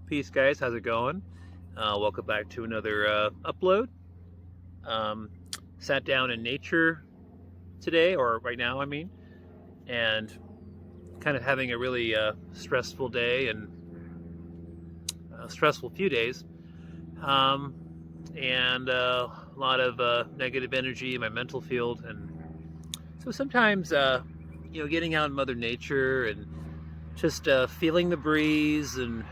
Peace, guys. How's it going? Welcome back to another upload. Sat down in nature today, or right now, I mean, and kind of having a really stressful day and a stressful few days, and a lot of negative energy in my mental field. And so sometimes, getting out in Mother Nature and just feeling the breeze and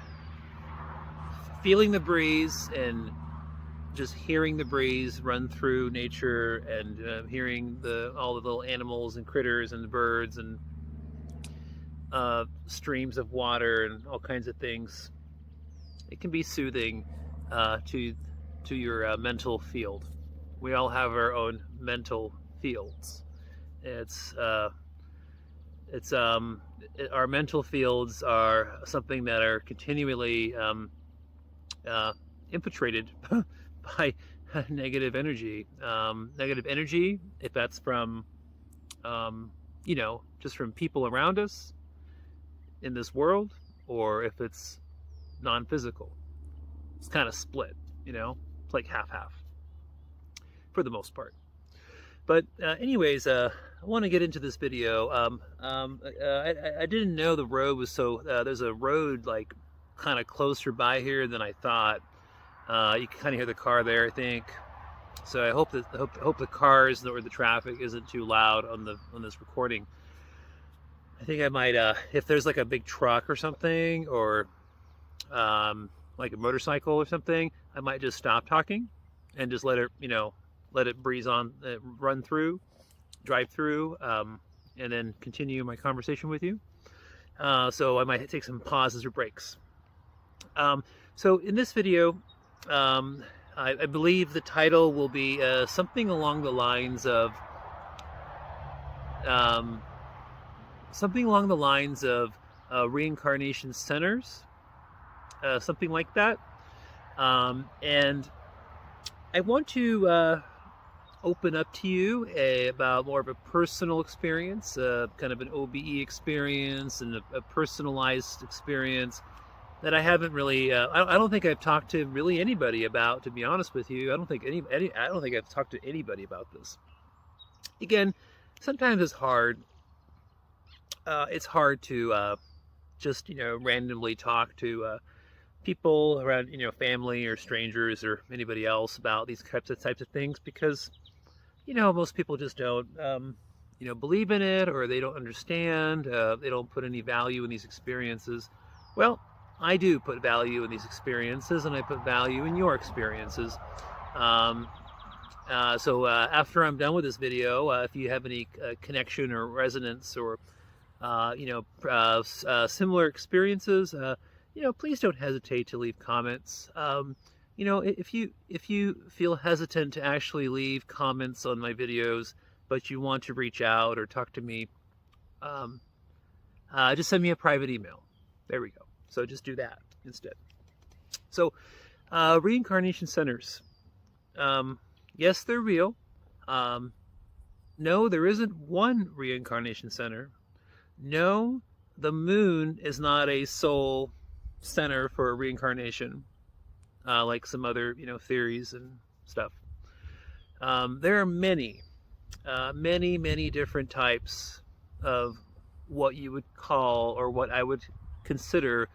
just hearing the breeze run through nature and hearing all the little animals and critters and the birds and streams of water and all kinds of things. It can be soothing to your mental field. We all have our own mental fields. Our mental fields are something that are continually infiltrated by negative energy. Negative energy, if that's from, just from people around us in this world, or if it's non-physical. It's kind of split, it's like half-half for the most part. But anyways, I want to get into this video. I didn't know the road was so, there's a road like kind of closer by here than I thought. You can kind of hear the car there, I think. So I hope the cars or the traffic isn't too loud on this recording. I think I might, if there's like a big truck or something, or like a motorcycle or something, I might just stop talking and just let it breeze on, drive through, and then continue my conversation with you. So I might take some pauses or breaks. So in this video, I believe the title will be something along the lines of reincarnation centers, something like that. And I want to open up to you about more of a personal experience, kind of an OBE experience and a personalized experience that I haven't really, I don't think I've talked to really anybody about, to be honest with you. I don't think I've talked to anybody about this. Again, sometimes it's hard. It's hard to just, randomly talk to people around, family or strangers or anybody else about these types of things, because, most people just don't, believe in it, or they don't understand. They don't put any value in these experiences. Well, I do put value in these experiences, and I put value in your experiences. So after I'm done with this video, if you have any connection or resonance or similar experiences, please don't hesitate to leave comments. If you feel hesitant to actually leave comments on my videos, but you want to reach out or talk to me, just send me a private email. There we go. So just do that instead. So reincarnation centers. Yes, they're real. No, there isn't one reincarnation center. No, the moon is not a sole center for reincarnation, like some other, theories and stuff. There are many different types of what you would call, or what I would consider,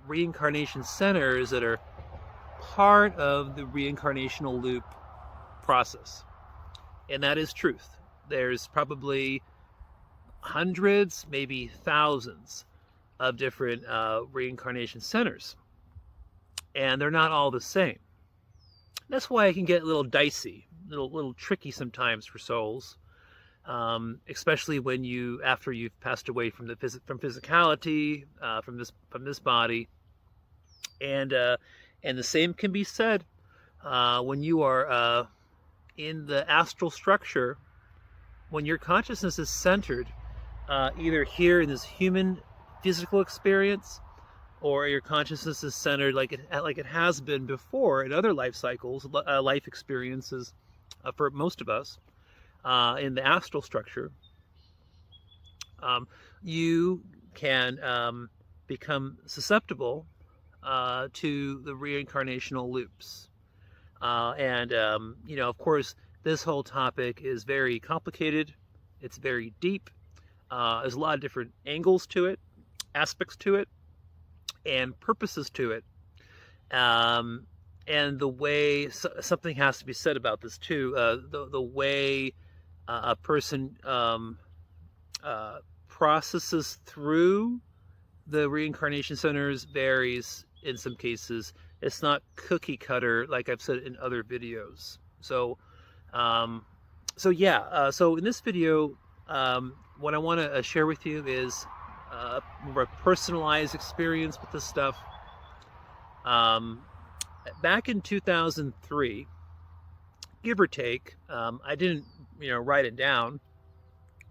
reincarnation centers that are part of the reincarnational loop process. And that is truth. There's probably hundreds, maybe thousands of different reincarnation centers. And they're not all the same. That's why it can get a little dicey, little tricky sometimes for souls. Especially when after you've passed away from physicality, from this body, and the same can be said when you are in the astral structure, when your consciousness is centered either here in this human physical experience, or your consciousness is centered like it has been before in other life cycles, life experiences, for most of us. In the astral structure, you can become susceptible to the reincarnational loops. You know, of course, this whole topic is very complicated. It's very deep. There's a lot of different angles to it, aspects to it, and purposes to it. And the way something has to be said about this too. The way a person processes through the reincarnation centers varies in some cases. It's not cookie cutter like I've said in other videos. So so in this video, what I want to share with you is more a personalized experience with this stuff. Back in 2003, give or take, I didn't, you know, write it down,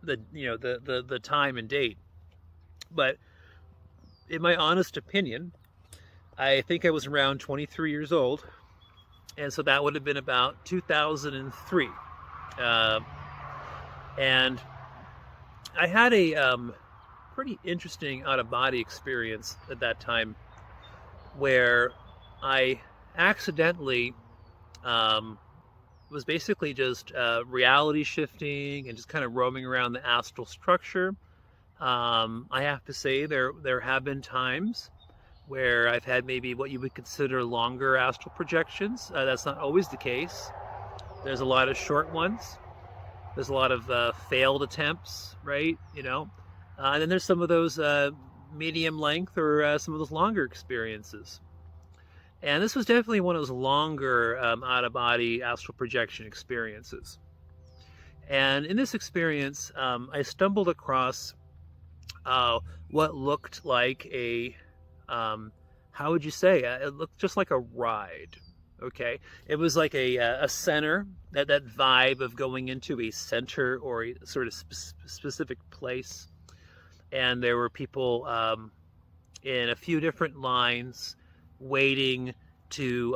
the time and date, but in my honest opinion, I think I was around 23 years old, and so that would have been about 2003, and I had a pretty interesting out-of-body experience at that time, where I accidentally was basically just reality shifting and just kind of roaming around the astral structure. I have to say there have been times where I've had maybe what you would consider longer astral projections. That's not always the case. There's a lot of short ones. There's a lot of failed attempts, right? You know, and then there's some of those medium length or some of those longer experiences. And this was definitely one of those longer out-of-body astral projection experiences. And in this experience, I stumbled across what looked like a, how would you say? It looked just like a ride, okay? It was like a center, that vibe of going into a center or a sort of specific place. And there were people in a few different lines waiting to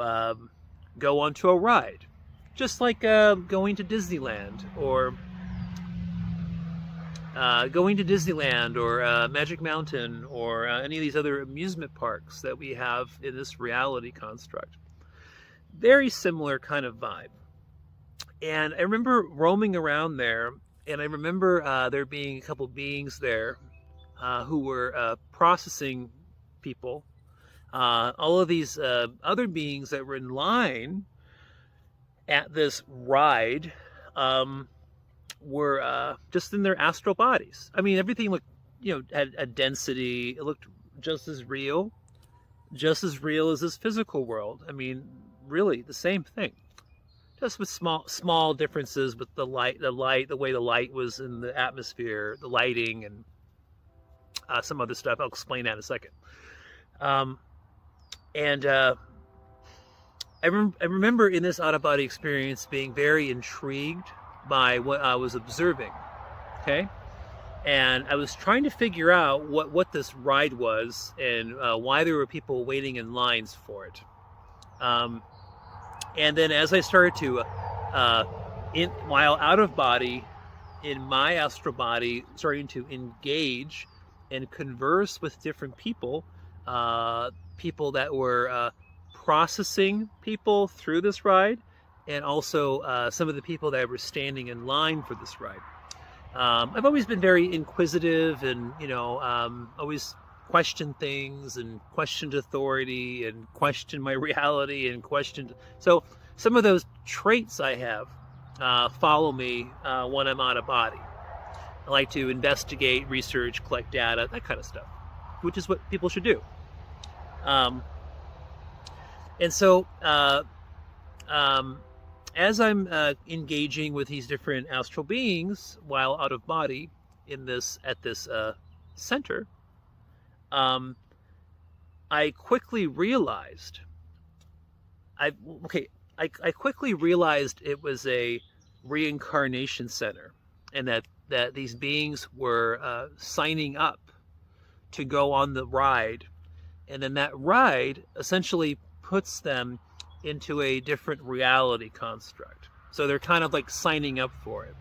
go onto a ride, just like going to Disneyland or Magic Mountain or any of these other amusement parks that we have in this reality construct. Very similar kind of vibe. And I remember roaming around there, and I remember there being a couple beings there who were processing people. All of these other beings that were in line at this ride were just in their astral bodies. I mean, everything looked, you know, had a density. It looked just as real as this physical world. I mean, really the same thing, just with small differences with the way the light was in the atmosphere, the lighting, and some other stuff. I'll explain that in a second. I remember in this out-of-body experience being very intrigued by what I was observing, okay? And I was trying to figure out what this ride was and why there were people waiting in lines for it. And then as I started to, while out of body, in my astral body, starting to engage and converse with different people, people that were processing people through this ride, and also some of the people that were standing in line for this ride. I've always been very inquisitive and, you know, always questioned things and questioned authority and questioned my reality and questioned. So some of those traits I have follow me when I'm out of body. I like to investigate, research, collect data, that kind of stuff, which is what people should do. And so as I'm engaging with these different astral beings while out of body in this center, I quickly realized I quickly realized it was a reincarnation center, and that these beings were signing up to go on the ride, and then that ride essentially puts them into a different reality construct. So they're kind of like signing up for it.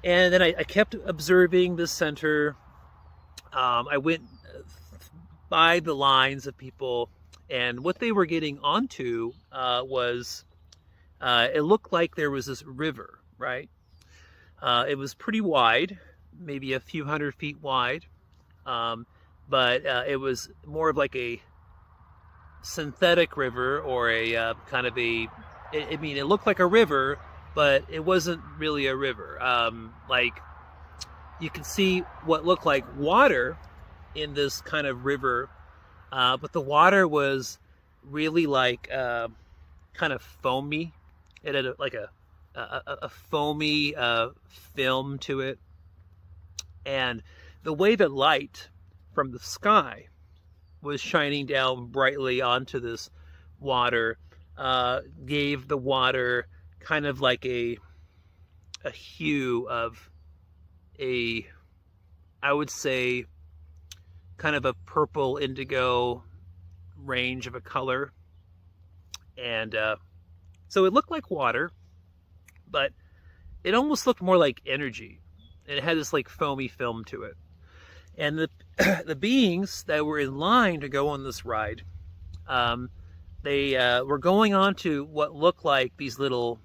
And then I kept observing this center. I went by the lines of people, and what they were getting onto was it looked like there was this river, right? It was pretty wide, maybe a few 100 feet wide, but it was more of like a synthetic river, or a kind of a, I mean, it looked like a river, but it wasn't really a river. Like, you can see what looked like water in this kind of river, but the water was really like kind of foamy. It had like a foamy film to it, and the way the light from the sky was shining down brightly onto this water gave the water kind of like a hue of a, I would say, kind of a purple indigo range of a color. And so it looked like water, but it almost looked more like energy. And it had this like foamy film to it. And the beings that were in line to go on this ride, they were going on to what looked like these little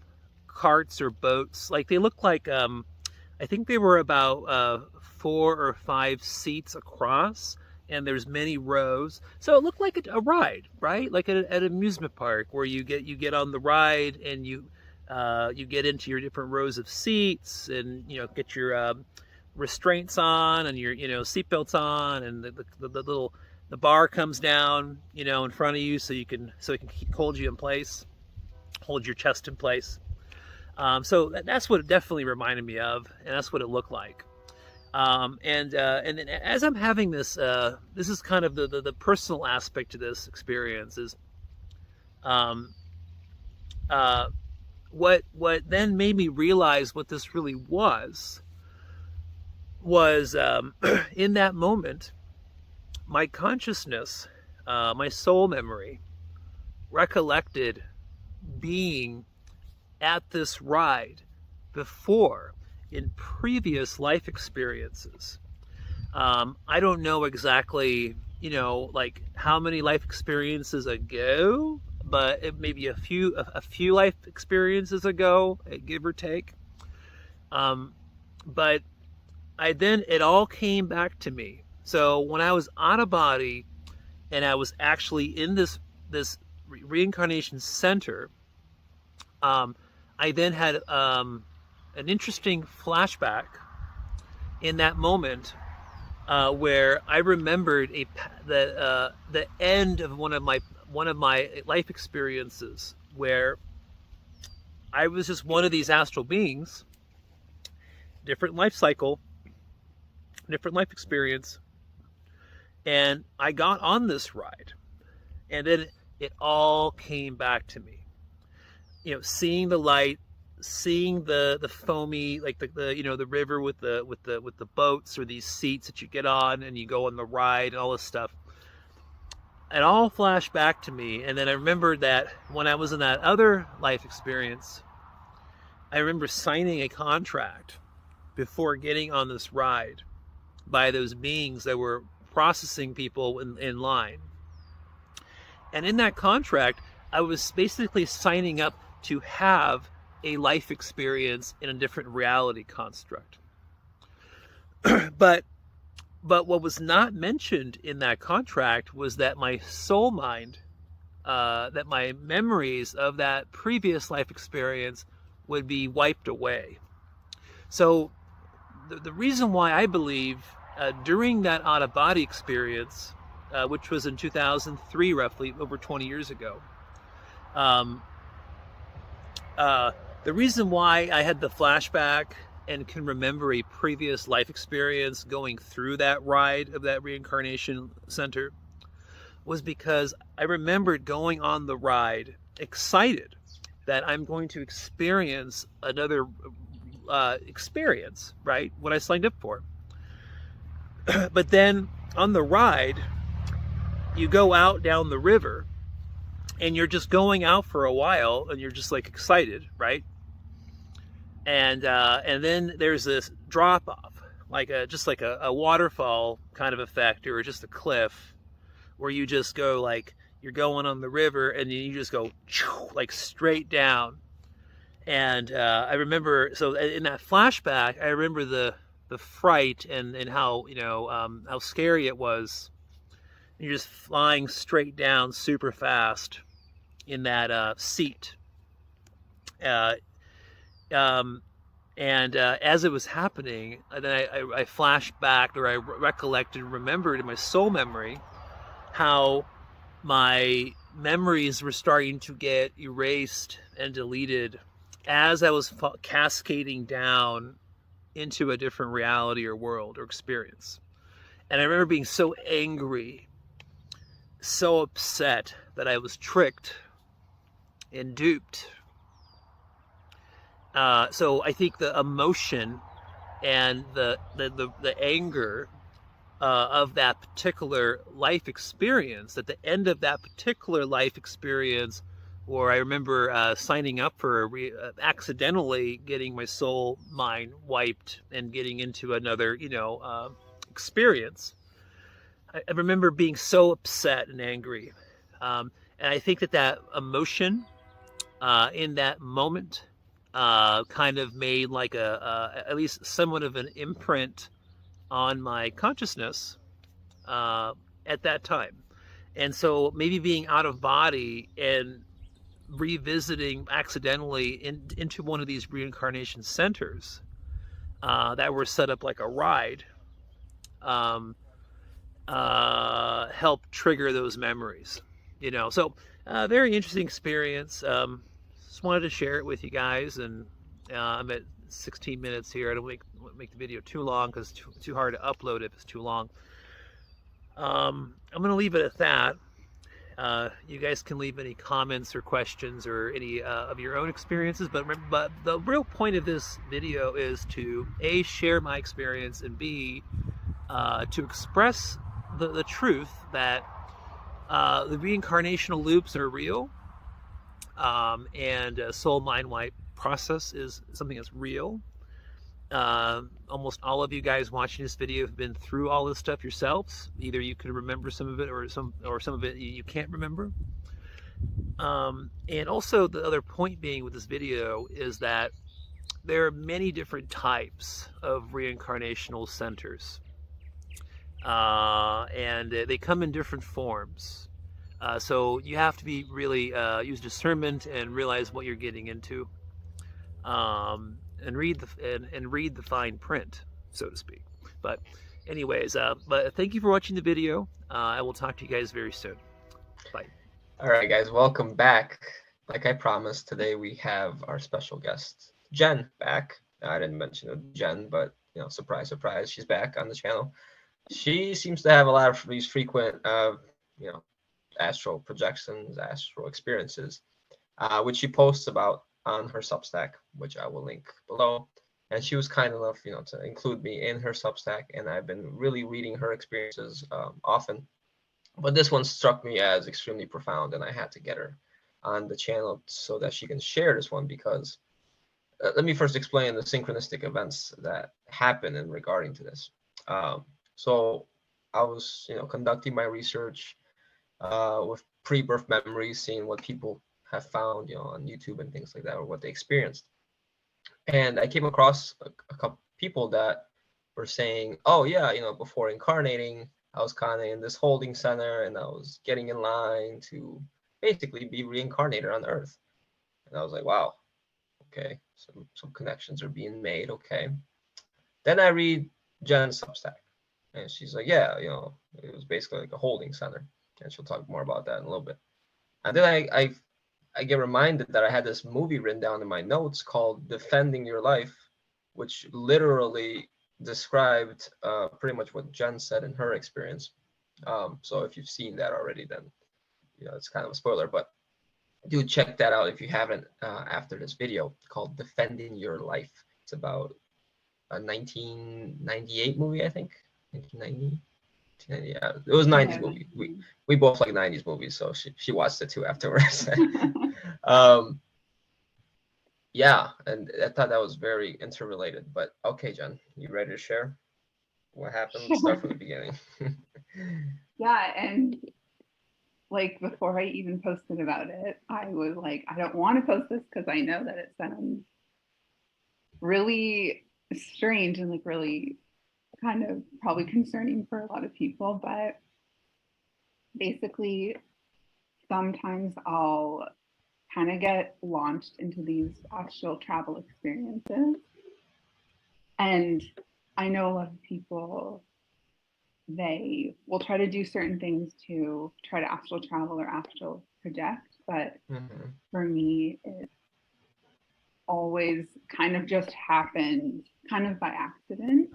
carts or boats. Like, they looked like, I think they were about 4 or 5 seats across, and there's many rows. So it looked like a ride, right? Like at an amusement park, where you get on the ride, and you get into your different rows of seats, and get your restraints on, and your seatbelts on, and the bar comes down in front of you, so it can hold you in place, hold your chest in place. So that's what it definitely reminded me of, and that's what it looked like. And then as I'm having this, this is kind of the personal aspect to this experience, is what then made me realize what this really was in that moment, my consciousness, my soul memory, recollected being at this ride before in previous life experiences. I don't know exactly, like how many life experiences ago, but it may be a few life experiences ago, give or take. But it all came back to me. So when I was out of body, and I was actually in this reincarnation center, I then had an interesting flashback in that moment, where I remembered the end of one of my life experiences, where I was just one of these astral beings, different life cycle, different life experience, and I got on this ride, and then it all came back to me. Seeing the light, seeing the foamy, like the river with the boats, or these seats that you get on and you go on the ride and all this stuff. It all flashed back to me, and then I remembered that when I was in that other life experience, I remember signing a contract before getting on this ride by those beings that were processing people in line. And in that contract, I was basically signing up to have a life experience in a different reality construct. But what was not mentioned in that contract was that my soul mind, that my memories of that previous life experience would be wiped away. So the reason why I believe during that out-of-body experience, which was in 2003, roughly over 20 years ago, the reason why I had the flashback and can remember a previous life experience going through that ride of that reincarnation center was because I remembered going on the ride excited that I'm going to experience another experience, right, what I signed up for. But then on the ride, you go out down the river, and you're just going out for a while, and you're just like excited, right? And then there's this drop off, like just like a waterfall kind of effect, or just a cliff. where you just go like you're going on the river and you just go like straight down. And I remember, so in that flashback, I remember the fright and how how scary it was. You're just flying straight down super fast in that seat. Uh, um, and as it was happening, then I flashed back, or I recollected, remembered in my soul memory how my memories were starting to get erased and deleted as I was cascading down into a different reality or world or experience. And I remember being so angry, so upset that I was tricked and duped. So I think the emotion and the anger of that particular life experience, at the end of that particular life experience, or I remember signing up for accidentally getting my soul mind wiped and getting into another, experience. I remember being so upset and angry. And I think that emotion in that moment kind of made like at least somewhat of an imprint on my consciousness at that time. And so maybe being out of body and revisiting accidentally into one of these reincarnation centers that were set up like a ride helped trigger those memories. So very interesting experience. Just wanted to share it with you guys, and I'm at 16 minutes here. I don't make the video too long because it's too hard to upload if it's too long. I'm going to leave it at that. You guys can leave any comments or questions or any of your own experiences, but the real point of this video is to A, share my experience, and B, to express the truth that the reincarnational loops are real, and soul mind wipe process is something that's real. Almost all of you guys watching this video have been through all this stuff yourselves. Either you can remember some of it, or some of it you can't remember. And also the other point being with this video is that there are many different types of reincarnational centers, and they come in different forms. So you have to be really use discernment and realize what you're getting into. And read the fine print, so to speak. But anyways, but thank you for watching the video. I will talk to you guys very soon. Bye. All right, guys, welcome back. Like I promised, today we have our special guest, Jenn, back. I didn't mention it, Jenn, but surprise, surprise, she's back on the channel. She seems to have a lot of these frequent, astral projections, astral experiences, which she posts about on her Substack, which I will link below. And she was kind enough, to include me in her Substack, and I've been really reading her experiences often. But this one struck me as extremely profound, and I had to get her on the channel so that she can share this one, because let me first explain the synchronistic events that happen in regarding to this. So I was, conducting my research with pre-birth memories, seeing what people have found, on YouTube and things like that, or what they experienced. And I came across a couple people that were saying, oh yeah, before incarnating, I was kind of in this holding center and I was getting in line to basically be reincarnated on Earth. And I was like, wow, okay, some connections are being made, okay. Then I read Jenn's Substack, and she's like, yeah, it was basically like a holding center, and she'll talk more about that in a little bit. And then I get reminded that I had this movie written down in my notes called Defending Your Life, which literally described pretty much what Jenn said in her experience. So if you've seen that already, then it's kind of a spoiler, but do check that out if you haven't after this video, called Defending Your Life. It's about a 1998 movie, I think. 1990. Yeah, it was 90s movie. We both like 90s movies, so she watched it too afterwards. Yeah, and I thought that was very interrelated. But okay, Jenn, you ready to share what happened? Let's start from the beginning. Yeah, and like before I even posted about it, I was like, I don't want to post this because I know that it sounds really strange and like really kind of probably concerning for a lot of people. But basically, sometimes I'll kind of get launched into these astral travel experiences. And I know a lot of people, they will try to do certain things to try to astral travel or astral project. But for me, it always kind of just happened kind of by accident.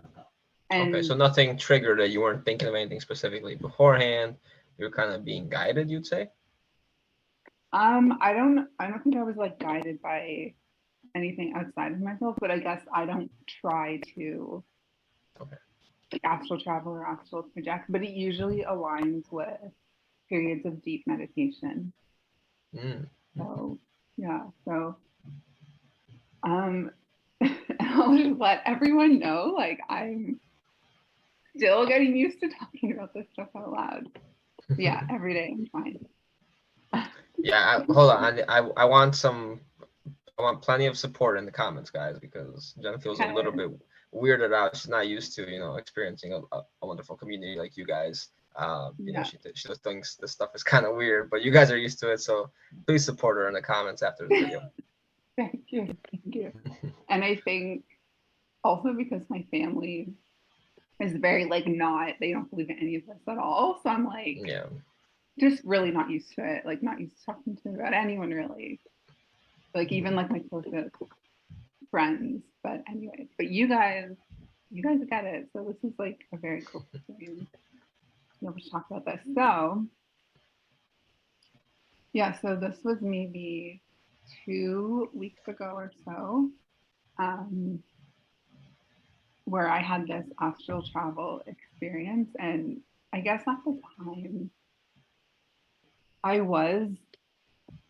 And Okay, so nothing triggered that you weren't thinking of anything specifically beforehand. You were kind of being guided, you'd say? I don't think I was like guided by anything outside of myself, but I guess I don't try to like astral travel or astral project, but it usually aligns with periods of deep meditation. So yeah, so I'll just let everyone know, like I'm still getting used to talking about this stuff out loud. Yeah, every day I'm fine. Yeah, hold on. I want plenty of support in the comments, guys, because Jenn feels a little bit weirded out. She's not used to, experiencing a wonderful community like you guys. She just thinks this stuff is kind of weird, but you guys are used to it. So please support her in the comments after the video. Thank you. And I think also because my family is very like they don't believe in any of this at all. So I'm like, just really not used to it. Like not used to talking to about anyone really. Like even like my closest friends. But anyway, but you guys get it. So this is like a very cool experience. Be able to talk about this. So yeah, so this was maybe 2 weeks ago or so, where I had this astral travel experience. And I guess at the time I was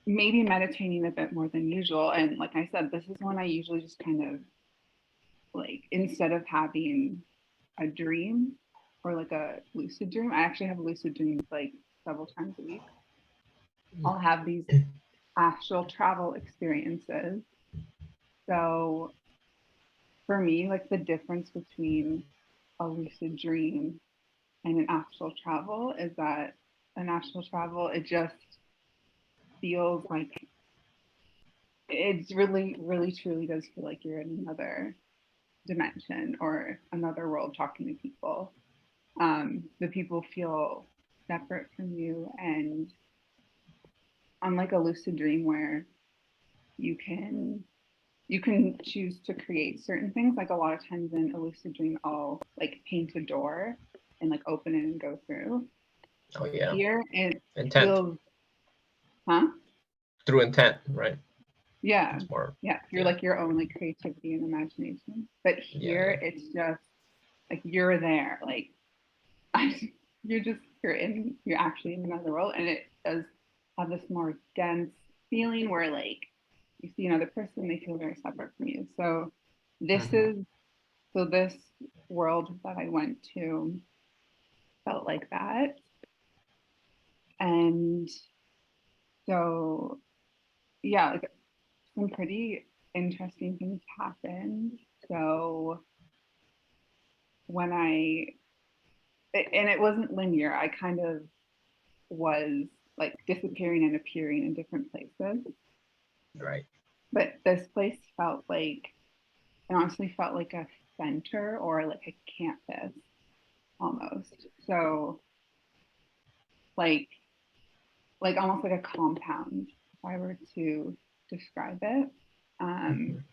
maybe meditating a bit more than usual. And like I said, this is when I usually just kind of like, instead of having a dream or like a lucid dream, I actually have lucid dreams like several times a week. I'll have these astral travel experiences. So for me, like the difference between a lucid dream and an astral travel is that an astral travel, it just feels like it's really, really, truly does feel like you're in another dimension or another world talking to people. The people feel separate from you, and unlike a lucid dream where you can choose to create certain things, like a lot of times in a lucid dream I'll like paint a door and like open it and go through. Oh yeah. Here it intent. feels Through intent, right? Yeah. You're like your own like creativity and imagination. But here it's just like you're there. Like you're actually in another world, and it does have this more dense feeling where like you see another person, they feel very separate from you. So this world that I went to felt like that. And so yeah, like some pretty interesting things happened. So and it wasn't linear, I kind of was like disappearing and appearing in different places. Right. But this place felt like, it honestly felt like a center or like a campus almost. So like almost like a compound, if I were to describe it. And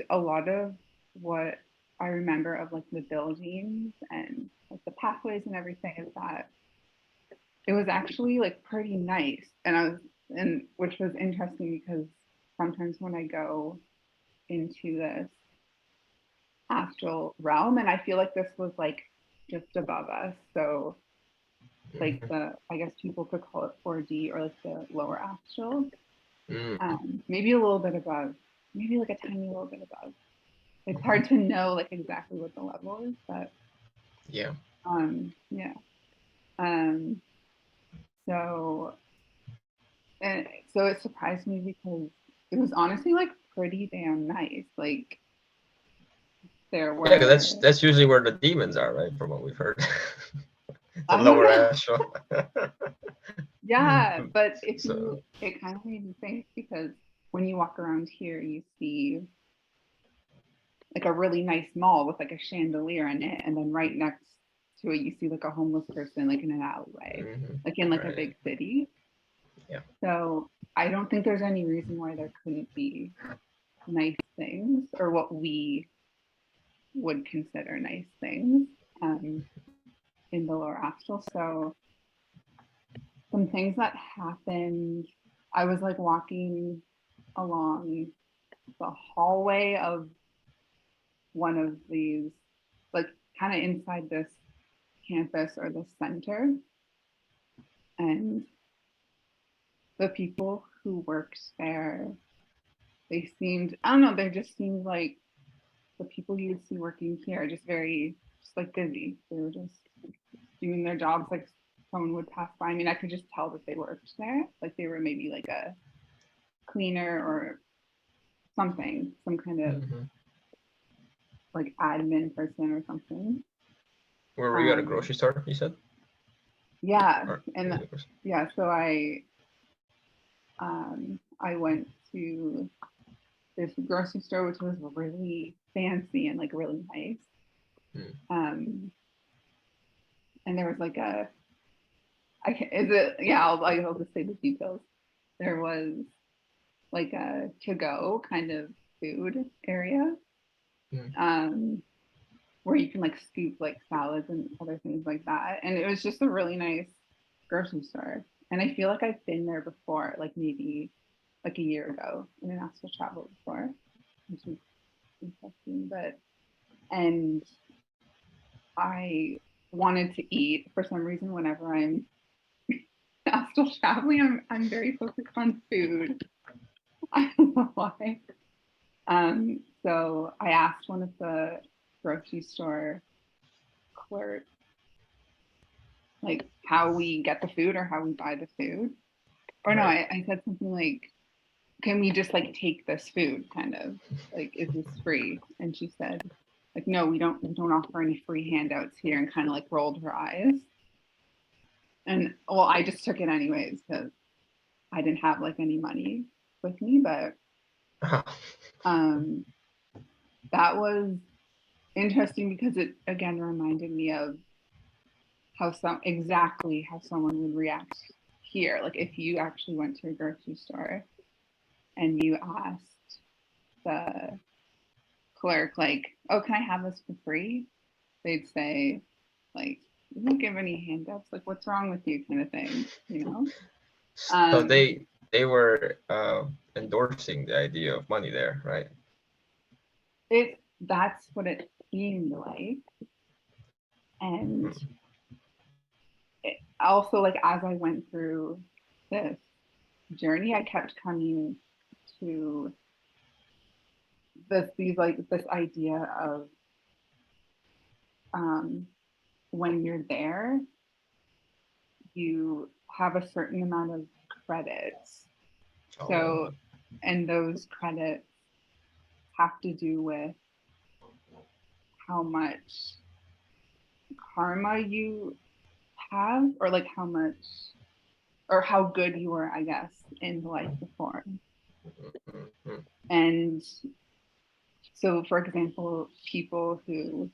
a lot of what I remember of like the buildings and like the pathways and everything is that it was actually like pretty nice. And which was interesting because sometimes when I go into this astral realm, and I feel like this was like just above us. So like I guess people could call it 4D or like the lower astral. Maybe a little bit above, maybe like a tiny little bit above. It's hard to know like exactly what the level is, but So, and so it surprised me because it was honestly like pretty damn nice. Like there were. Yeah, 'cause that's usually where the demons are, right? From what we've heard. The I don't lower know. astral. Yeah, but So it kind of made me think because when you walk around here, you see like a really nice mall with like a chandelier in it, and then right next to it, you see like a homeless person like in an alleyway, like in like a right. big city. Yeah. So I don't think there's any reason why there couldn't be nice things or what we would consider nice things in the lower astral. So some things that happened, I was like walking along the hallway of one of these, like kind of inside this campus or the center. And the people who worked there, they seemed, I don't know, they just seemed like the people you would see working here, just like busy. They were just doing their jobs like someone would pass by. I mean, I could just tell that they worked there. Like they were maybe like a cleaner or something, some kind of like admin person or something. Where were you at a grocery store, you said? Yeah. Or, And yeah, so I went to this grocery store, which was really fancy and like really nice. And there was like I'll just say the details. There was like a to-go kind of food area, where you can like scoop like salads and other things like that. And it was just a really nice grocery store. And I feel like I've been there before, like maybe like a year ago in an astral travel before, which is interesting. And I wanted to eat for some reason whenever I'm astral traveling. I'm very focused on food. I don't know why. So I asked one of the grocery store clerks like how we get the food or how we buy the food. Or no, I said something like, can we just like take this food kind of like, is this free? And she said like, no, we don't offer any free handouts here, and kind of like rolled her eyes. And well, I just took it anyways because I didn't have like any money with me, but that was interesting because it again reminded me of how someone would react here. Like if you actually went to a grocery store and you asked the clerk like, oh, can I have this for free? They'd say like, you don't give any handouts, like what's wrong with you, kind of thing, you know. So they were endorsing the idea of money there, right? That's what it seemed like. And also, like as I went through this journey, I kept coming to this idea of when you're there, you have a certain amount of credits. So, and those credits have to do with how much karma you have, or like how much, or how good you were, I guess, in the life before. And so, for example, people who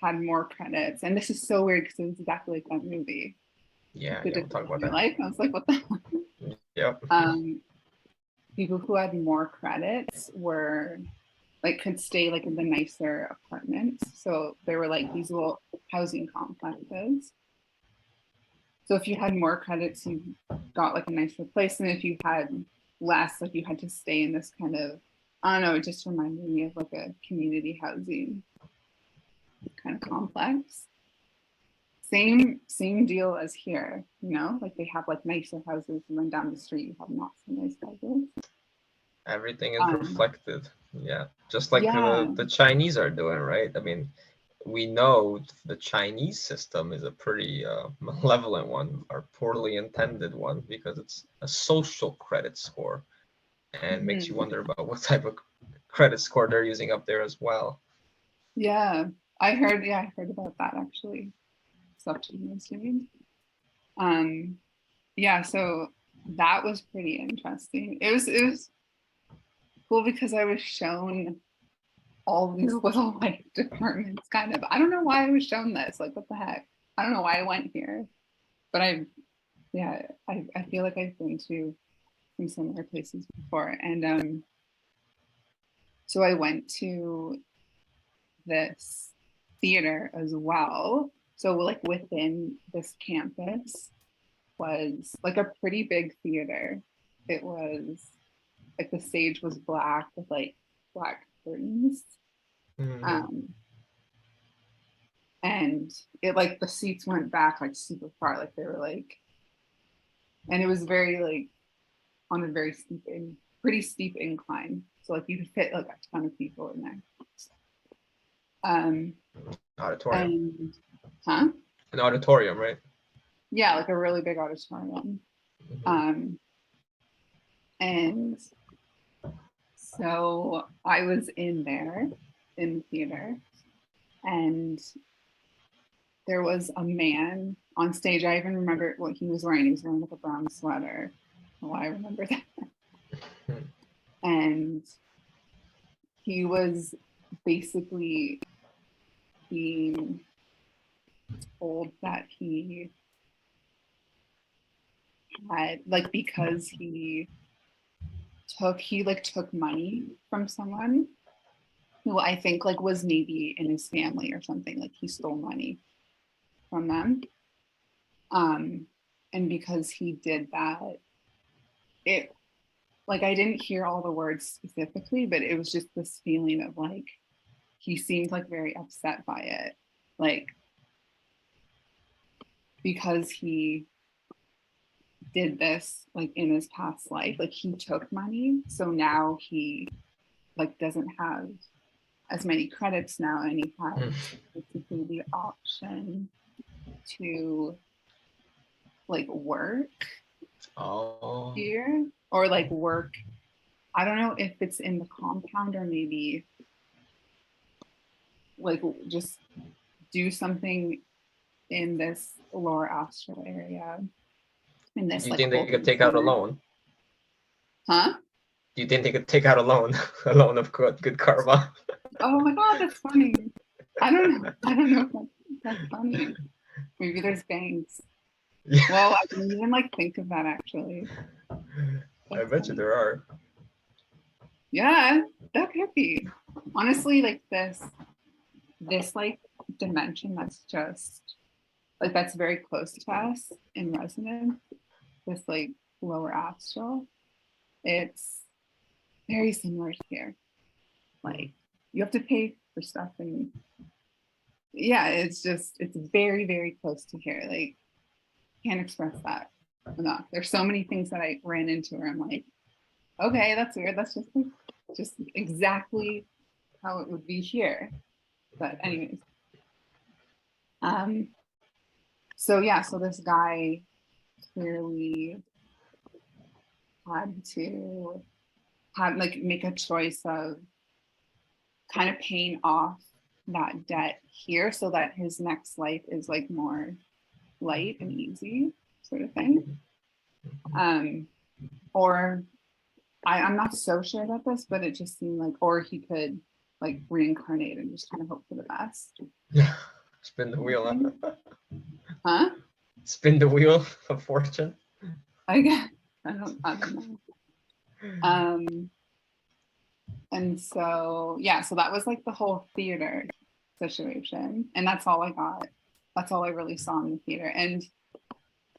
had more credits, and this is so weird because it was exactly like that movie. Yeah, we'll talk about that. Life. I was like, what the hell? Yep. People who had more credits were like could stay like in the nicer apartments. So there were like these little housing complexes. So if you had more credits, you got like a nicer place, and if you had less, like you had to stay in this kind of, I don't know, it just reminded me of like a community housing kind of complex. Same deal as here, you know, like they have like nicer houses, and then down the street you have not so nice houses. Everything is reflected. Yeah, just like the Chinese are doing, right? I mean, we know the Chinese system is a pretty malevolent one, or poorly intended one, because it's a social credit score, and makes you wonder about what type of credit score they're using up there as well. Yeah, I heard about that actually. Stuff she was doing. Yeah, so that was pretty interesting. It was cool because I was shown all these little like departments kind of. I don't know why I was shown this. Like, what the heck? I don't know why I went here. But I feel like I've been to some similar places before. And so I went to this theater as well. So like within this campus was like a pretty big theater. It was like the stage was black with like black curtains. And it like the seats went back like super far, like they were like, and it was very like on a very steep pretty steep incline. So like you could fit like a ton of people in there. Auditorium. And An auditorium, right? Yeah, like a really big auditorium. And so I was in there in the theater, and there was a man on stage. I even remember what he was wearing. He was wearing like a brown sweater. Oh, I remember that. And he was basically being told that he had like, because he took money from someone who I think like was maybe in his family or something. Like he stole money from them. And because he did that, it like I didn't hear all the words specifically, but it was just this feeling of like he seemed like very upset by it. Like because he did this like in his past life, like he took money, so now he like doesn't have as many credits now, and he has basically the option to like work here or like work. I don't know if it's in the compound or maybe like just do something in this lower astral area. In this, Do you like, think they could take out a loan? Huh? Do you think they could take out a loan? A loan of good karma? Oh my god, that's funny. I don't know if that's funny. Maybe there's banks. Yeah. Well, I didn't even like think of that actually. I bet you there are. Yeah, that could be. Honestly, like this like dimension that's just like that's very close to us in resonance, this like lower astral, it's very similar to here. Like you have to pay for stuff, and yeah, it's very, very close to here. Like can't express that enough. There's so many things that I ran into where I'm like, okay, that's weird. That's just exactly how it would be here. But anyways, so yeah, so this guy clearly had to make a choice of kind of paying off that debt here so that his next life is like more light and easy sort of thing. Or I'm not so sure about this, but it just seemed like, or he could like reincarnate and just kind of hope for the best. Yeah, spin the wheel. Huh? Spin the wheel of fortune. I guess I don't know. And so yeah, so that was like the whole theater situation, and that's all I got. That's all I really saw in the theater. And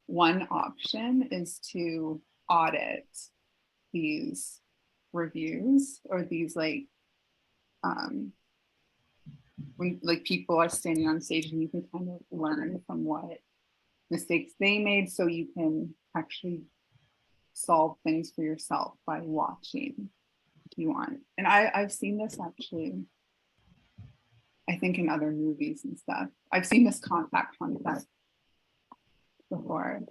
one option is to audit these reviews or these like when like people are standing on stage, and you can kind of learn from what mistakes they made, so you can actually solve things for yourself by watching if you want. And I've seen this actually I think in other movies and stuff. I've seen this concept before.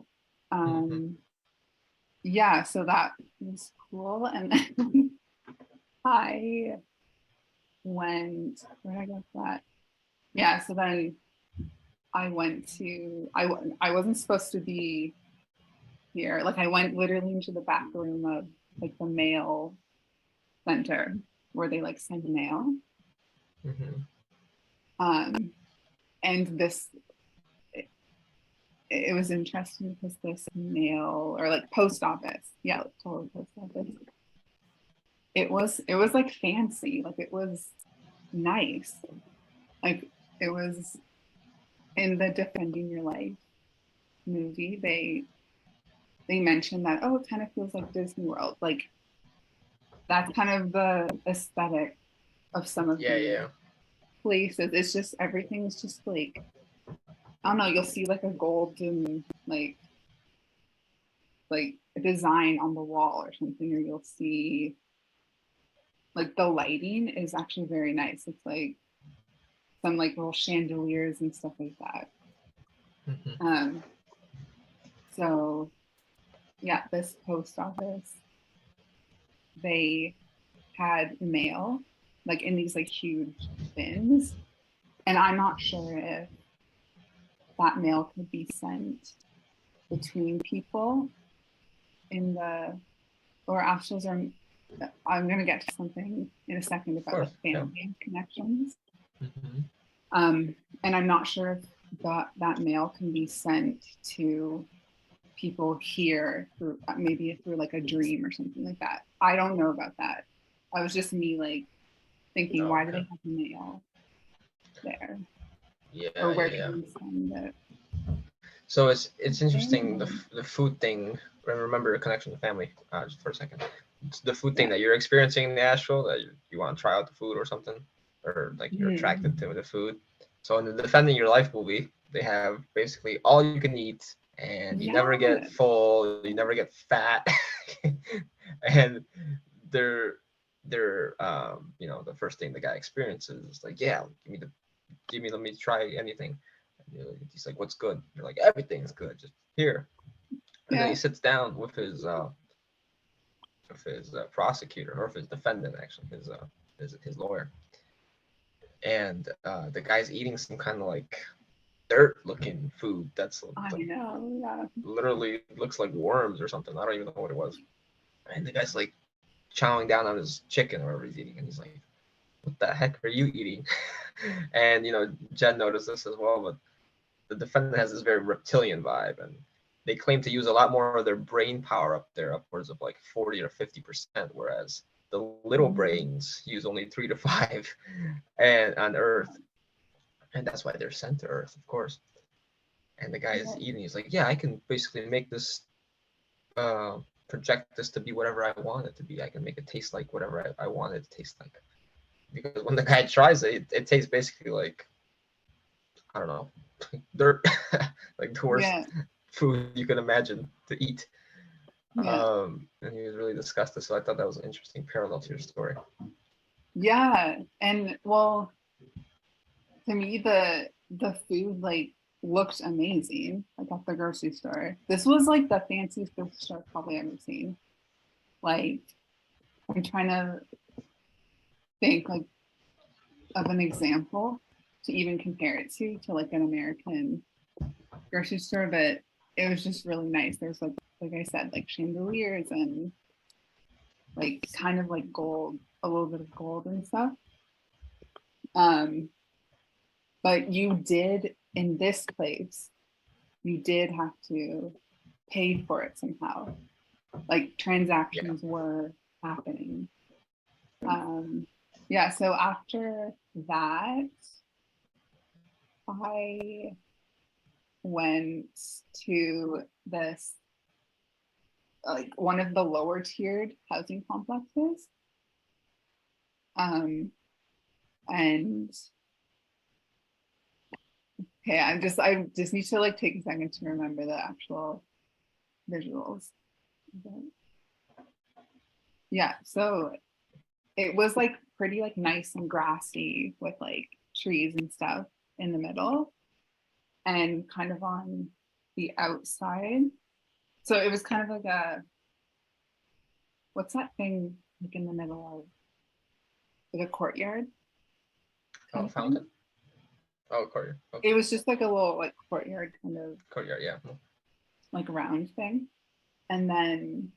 Yeah, so that was cool. And then I went, where did I go for that? Yeah, so then I went to, I wasn't supposed to be here. Like I went literally into the back room of like the mail center where they like send mail. And this, it was interesting because this mail or like post office, yeah, like totally post office. It was like fancy, like it was nice. Like it was in the Defending Your Life movie, they mentioned that, oh, it kind of feels like Disney World. Like that's kind of the aesthetic of some of these places. It's just everything's just like, I don't know, you'll see like a golden like a design on the wall or something, or you'll see like the lighting is actually very nice. It's like some like little chandeliers and stuff like that. So yeah, this post office, they had mail like in these like huge bins, and I'm not sure if that mail could be sent between people in the, or Astrals are, I'm going to get to something in a second about like family connections. And I'm not sure if that mail can be sent to people here through maybe through like a dream or something like that. I don't know about that. I was just me like thinking, why do they have mail there? Or where can we send it? So it's interesting, the food thing. Remember the connection to family, just for a second. It's the food thing that you're experiencing in the astral, that you want to try out the food or something, or like you're attracted to the food. So in the Defending Your Life movie, they have basically all you can eat, and you never get full, you never get fat, and they're you know, the first thing the guy experiences is like, yeah, let me try anything. And he's like, what's good? You're like, everything's good, just here. And then he sits down with his prosecutor, or his defendant, actually, his lawyer, and the guy's eating some kind of like dirt looking food that's literally looks like worms or something. I don't even know what it was. And the guy's like chowing down on his chicken or whatever he's eating, and he's like, what the heck are you eating? And you know, Jenn noticed this as well, but the defendant has this very reptilian vibe, and they claim to use a lot more of their brain power up there, upwards of like 40 or 50%, whereas the little brains use only 3 to 5 and on Earth. And that's why they're sent to Earth, of course. And the guy is eating, he's like, yeah, I can basically make this project this to be whatever I want it to be. I can make it taste like whatever I want it to taste like. Because when the guy tries it, it tastes basically like, I don't know, dirt, like the worst food you can imagine to eat. And he was really disgusted. So I thought that was an interesting parallel to your story. Yeah, and well, to me the food like looked amazing, like at the grocery store. This was like the fanciest grocery store I've probably ever seen. Like, I'm trying to think like of an example to even compare it to like an American grocery store, but it was just really nice. There's like I said, like chandeliers and like kind of like gold, a little bit of gold and stuff. But you did, in this place, you did have to pay for it somehow. Like transactions were happening. So after that, I went to this, like one of the lower tiered housing complexes. And okay, I just need to like take a second to remember the actual visuals. Yeah, so it was like pretty like nice and grassy with like trees and stuff in the middle, and kind of on the outside. So it was kind of like a, what's that thing like in the middle of like a courtyard? Oh, fountain. Oh, courtyard. Okay. It was just like a little like courtyard kind of Courtyard, yeah. like round thing. And then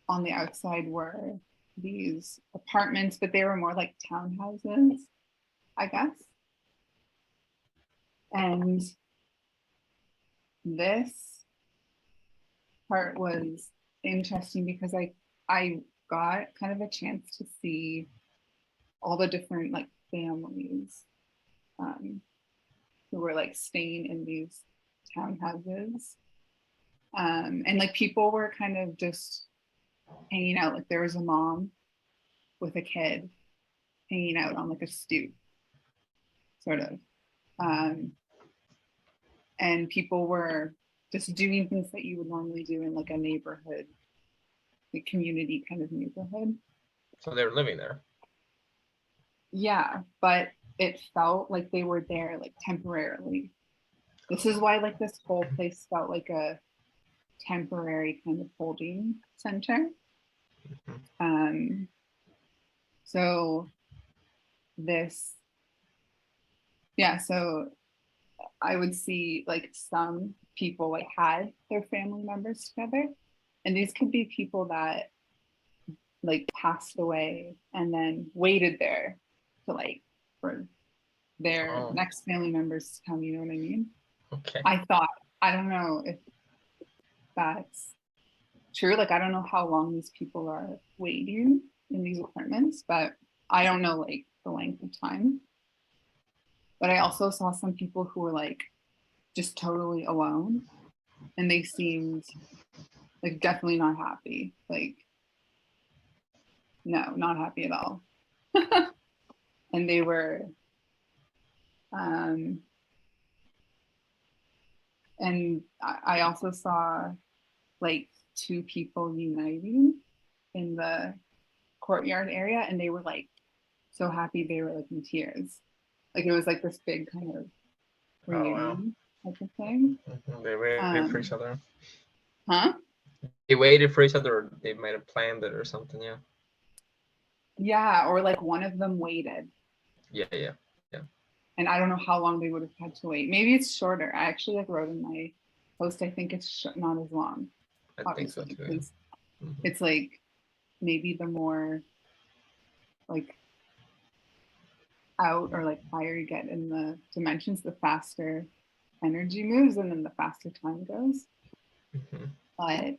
on the outside were these apartments, but they were more like townhouses, I guess. And this part was interesting because I got kind of a chance to see all the different like families who were like staying in these townhouses. And like people were kind of just hanging out. Like there was a mom with a kid hanging out on like a stoop, sort of. And people were just doing things that you would normally do in like a neighborhood, like community kind of neighborhood. So they were living there. Yeah, but it felt like they were there like temporarily. This is why like this whole place felt like a temporary kind of holding center. So this, yeah, so I would see like some people like had their family members together, and these could be people that like passed away and then waited there to like for their next family members to come, you know what I mean? Okay. I don't know if that's true. Like, I don't know how long these people are waiting in these apartments, but I don't know like the length of time. But I also saw some people who were like just totally alone, and they seemed like definitely not happy. Like, no, not happy at all. And they were, and I also saw like two people uniting in the courtyard area, and they were like so happy, they were like in tears. Like it was like this big kind of reunion type of thing. They waited for each other. Huh? They waited for each other, or they might have planned it or something, yeah. Yeah, or like one of them waited. Yeah. And I don't know how long they would have had to wait. Maybe it's shorter. I actually like wrote in my post, I think it's not as long. I think so too. Because it's like maybe the more like out or like higher you get in the dimensions, the faster energy moves, and then the faster time goes. But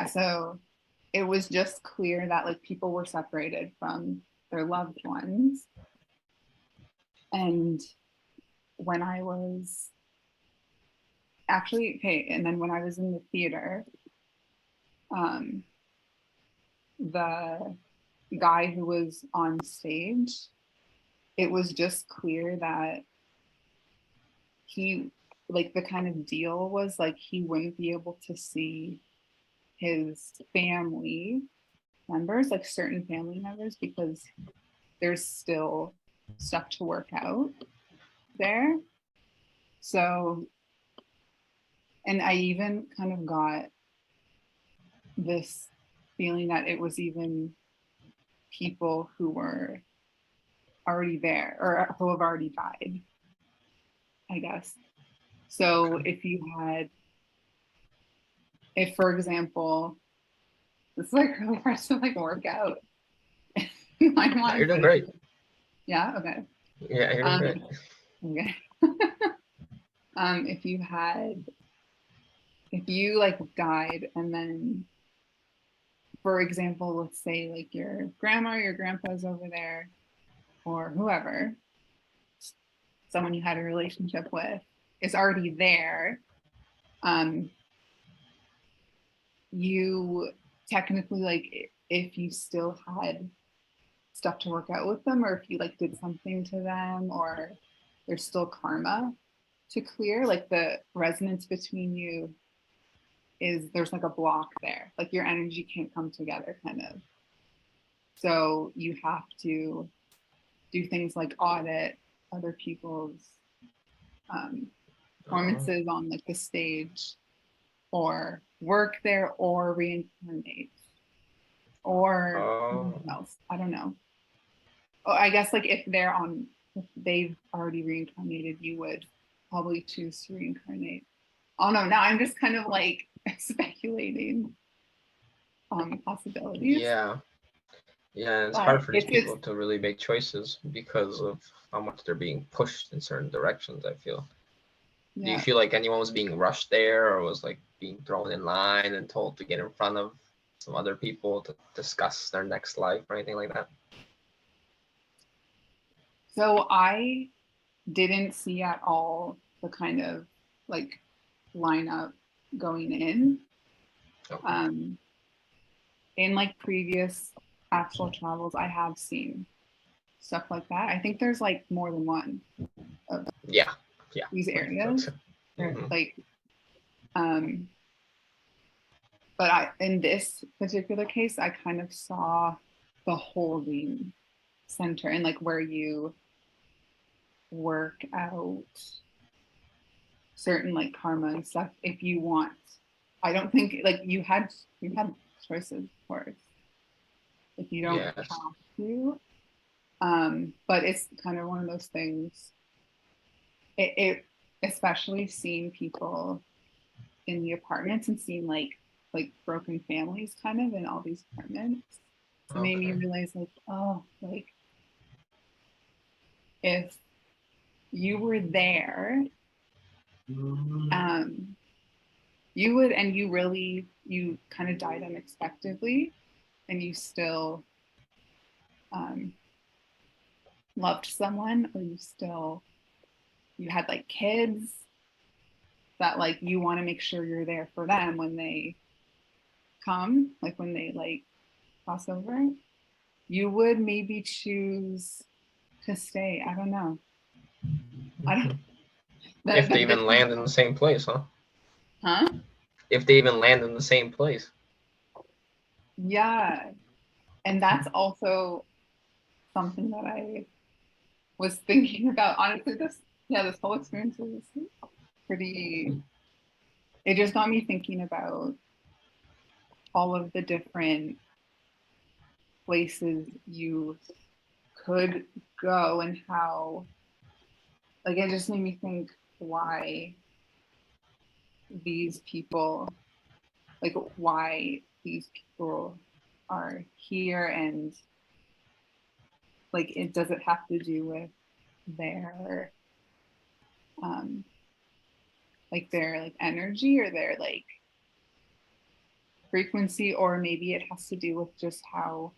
so it was just clear that like people were separated from their loved ones. And when I was and then when I was in the theater, the guy who was on stage, it was just clear that he, like the kind of deal was like he wouldn't be able to see his family members, like certain family members, because there's still stuff to work out there. So, and I even kind of got this feeling that it was even people who were already there or who have already died, I guess. So if for example, this is like really hard to like work out. Yeah, you're doing great. Yeah, okay. Yeah, you're doing great. Okay. If you like died and then, for example, let's say like your grandma or your grandpa's over there or whoever, someone you had a relationship with is already there, you technically, like if you still had stuff to work out with them, or if you like did something to them, or there's still karma to clear, like the resonance between you is there's like a block there, like your energy can't come together kind of. So you have to do things like audit other people's performances on like the stage, or work there, or reincarnate, or something else. I don't know. Oh, I guess like if they've already reincarnated, you would probably choose to reincarnate. Oh no, now I'm just kind of like speculating possibilities. Yeah. Yeah, it's But hard for these people to really make choices because of how much they're being pushed in certain directions, I feel. Yeah. Do you feel like anyone was being rushed there, or was like being thrown in line and told to get in front of some other people to discuss their next life or anything like that? So I didn't see at all the kind of like lineup going in. Okay. In like previous astral travels, I have seen stuff like that. I think there's like more than one of these areas. Like, but in this particular case, I kind of saw the holding center and like where you work out certain like karma and stuff if you want. I don't think like you had choices, of course. If you don't have to. But it's kind of one of those things. It especially seeing people in the apartments and seeing like broken families kind of in all these apartments. It made me realize like, oh, like if you were there, you would, and you kind of died unexpectedly, and you still loved someone, or you had like kids that like you want to make sure you're there for them when they come, like when they like cross over, you would maybe choose to stay. I don't know. If they even land in the same place, huh? Huh? If they even land in the same place. Yeah. And that's also something that I was thinking about. Honestly, this whole experience was pretty, it just got me thinking about all of the different places you could go and how, like, it just made me think why these people are here, and like does it have to do with their their energy or their like frequency, or maybe it has to do with just how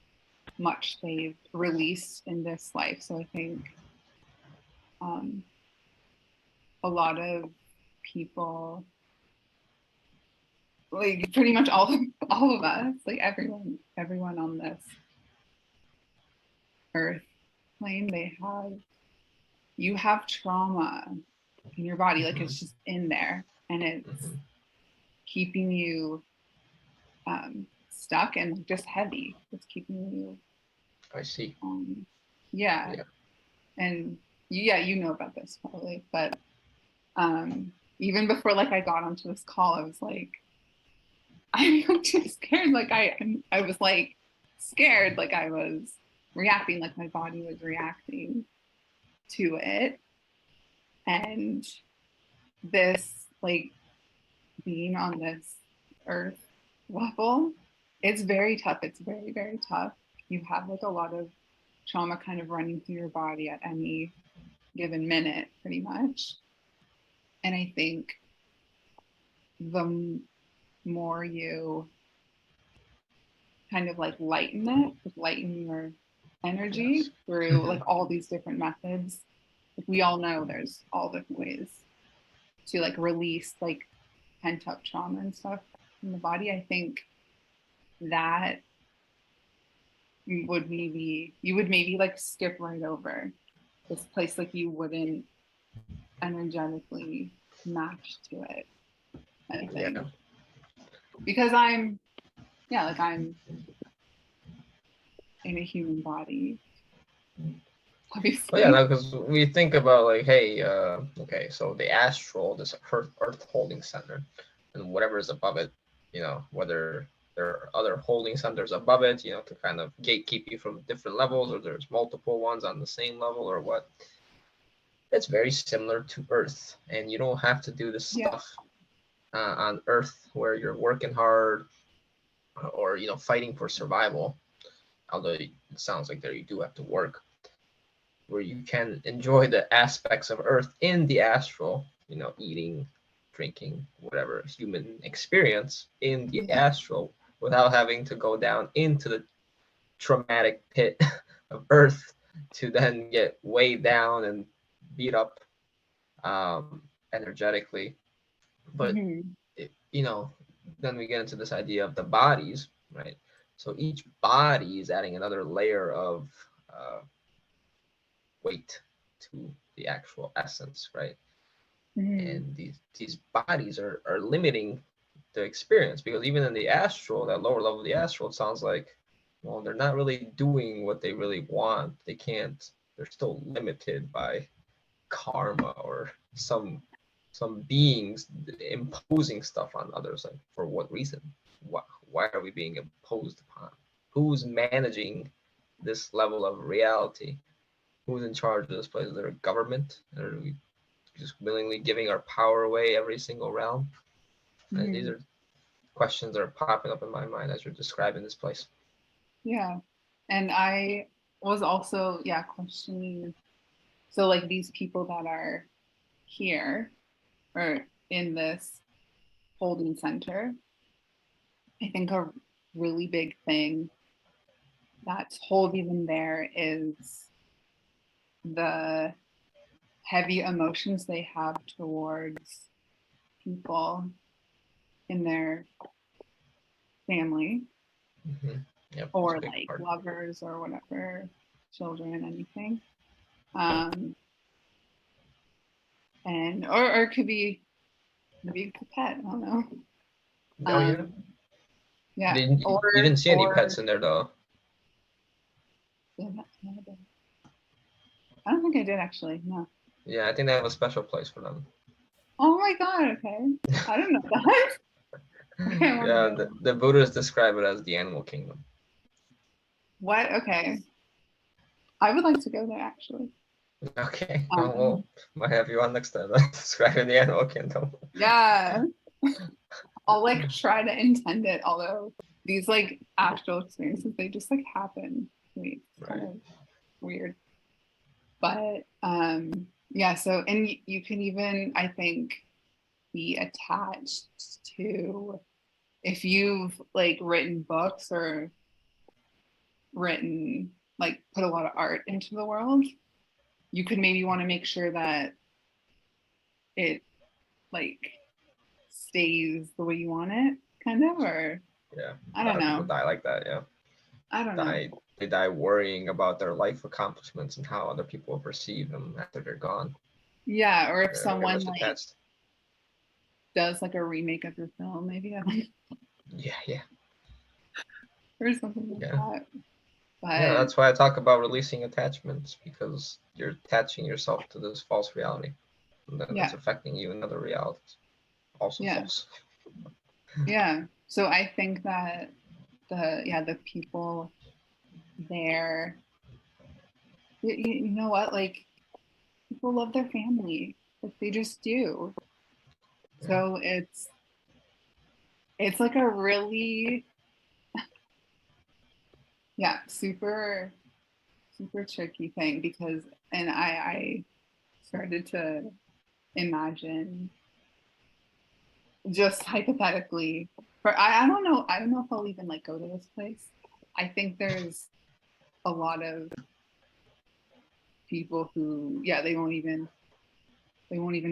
much they've released in this life. So I think a lot of people, like pretty much all of us, like everyone on this earth plane, you have trauma in your body, like it's just in there, and it's keeping you stuck and just heavy. It's keeping you. I see. Yeah. And you know about this probably, but even before like I got onto this call, I was like, I'm too scared. Like I was like scared, like I was reacting, like my body was reacting to it. And this like being on this earth level, it's very tough. It's very, very tough. You have like a lot of trauma kind of running through your body at any given minute, pretty much. And I think the more you kind of like lighten your energy through like all these different methods. Like we all know there's all different ways to like release like pent up trauma and stuff in the body. I think that you would maybe like skip right over this place, like you wouldn't energetically match to it, kind of thing. Because I'm in a human body, obviously. Well, yeah, no, because we think about like, hey, okay, so the astral, this Earth holding center, and whatever is above it, whether there are other holding centers above it, to kind of gatekeep you from different levels, or there's multiple ones on the same level, or what. It's very similar to Earth, and you don't have to do this stuff on Earth where you're working hard or fighting for survival. Although it sounds like there you do have to work, where you can enjoy the aspects of Earth in the astral, eating, drinking, whatever human experience in the astral without having to go down into the traumatic pit of Earth to then get way down and beat up energetically. But, then we get into this idea of the bodies, right? So each body is adding another layer of weight to the actual essence, right? And these bodies are limiting the experience, because even in the astral, that lower level of the astral, it sounds like, well, they're not really doing what they really want. They can't. They're still limited by karma or some beings imposing stuff on others. Like, for what reason? Why are we being imposed upon? Who's managing this level of reality? Who's in charge of this place? Is there a government? Or are we just willingly giving our power away every single round? And these are questions that are popping up in my mind as you're describing this place. Yeah. And I was also, questioning. So, like, these people that are here or in this holding center, I think a really big thing that's holding them there is the heavy emotions they have towards people in their family, Yep, or like lovers or whatever, children, anything. And or it could be maybe a pet, I don't know. Oh yeah. Yeah. You didn't see any pets in there though. I don't think I did actually, no. Yeah, I think they have a special place for them. Oh my god, okay. I didn't know that. Yeah, the Buddhists describe it as the animal kingdom. What? Okay. I would like to go there actually. Okay. Well, might have you on next time describing the animal kingdom. Yeah. I'll like try to intend it, although these like astral experiences, they just like happen. It's kind of weird. But yeah, so and you can even, I think, be attached to, if you've like written books or written, like put a lot of art into the world, you could maybe want to make sure that it like stays the way you want it, kind of, or I don't know. People die like that, yeah. I don't know. They die worrying about their life accomplishments and how other people perceive them after they're gone. Yeah, or if someone like does like a remake of your film, maybe. Yeah. Or something like that. But yeah, that's why I talk about releasing attachments, because you're attaching yourself to this false reality, and then it's affecting you in other realities. Also false. Yeah. So I think that the people there, you know what, like, people love their family, like they just do. So it's like a really super tricky thing, because and I started to imagine, just hypothetically, for I don't know if I'll even like go to this place. I think there's a lot of people who they won't even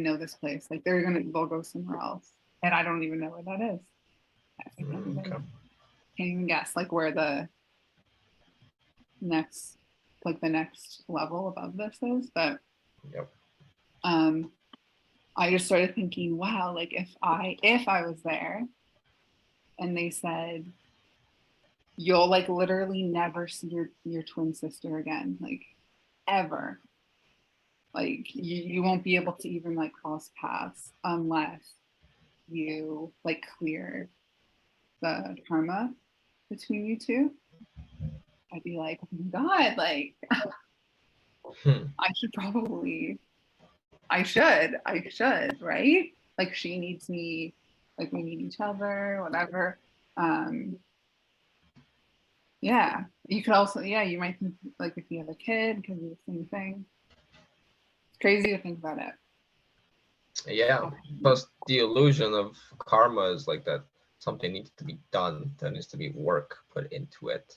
know this place. Like they'll go somewhere else, and I don't even know where that is. I can't even guess like where the next level above this is. But I just started thinking, wow, like if I was there and they said, you'll like literally never see your twin sister again, like ever. Like you won't be able to even like cross paths unless you like clear the karma between you two. I'd be like, oh my God, like I should, right? Like she needs me, like we need each other, whatever. Yeah. You could also, yeah, you might think like if you have a kid, it could be the same thing. It's crazy to think about it. Yeah. Plus the illusion of karma is like that something needs to be done, there needs to be work put into it.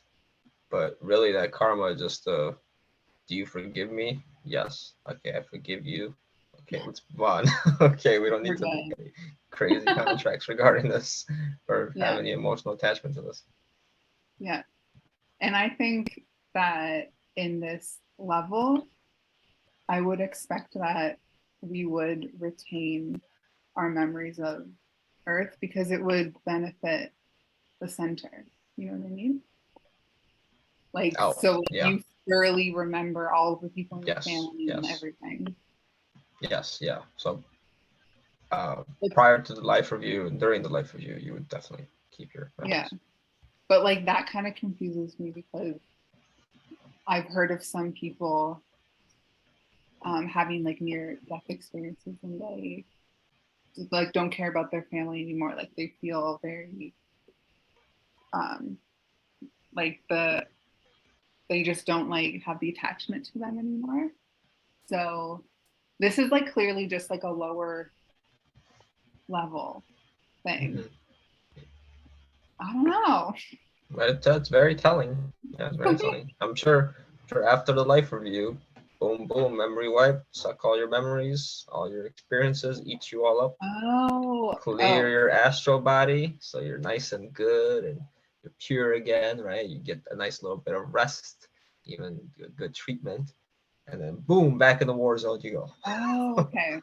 But really that karma is just do you forgive me? Yes. Okay, I forgive you. Okay, let's move on. Okay, we don't need to make any crazy contracts regarding this or have any emotional attachment to this. Yeah. And I think that in this level, I would expect that we would retain our memories of Earth because it would benefit the center. You know what I mean? Like, so you thoroughly remember all of the people in your family and everything. Yes, yeah. So prior to the life review and during the life review, you would definitely keep your memories. Yeah. But like that kind of confuses me because I've heard of some people having like near death experiences and they like don't care about their family anymore. Like they feel very like they just don't like have the attachment to them anymore. So this is like clearly just like a lower level thing. I don't know. But that's very telling. Yeah, it's very telling. I'm sure after the life review, boom, boom, memory wipe, suck all your memories, all your experiences, eat you all up. Clear your astral body so you're nice and good and you're pure again, right? You get a nice little bit of rest, even good treatment, and then boom, back in the war zone you go. Oh, okay.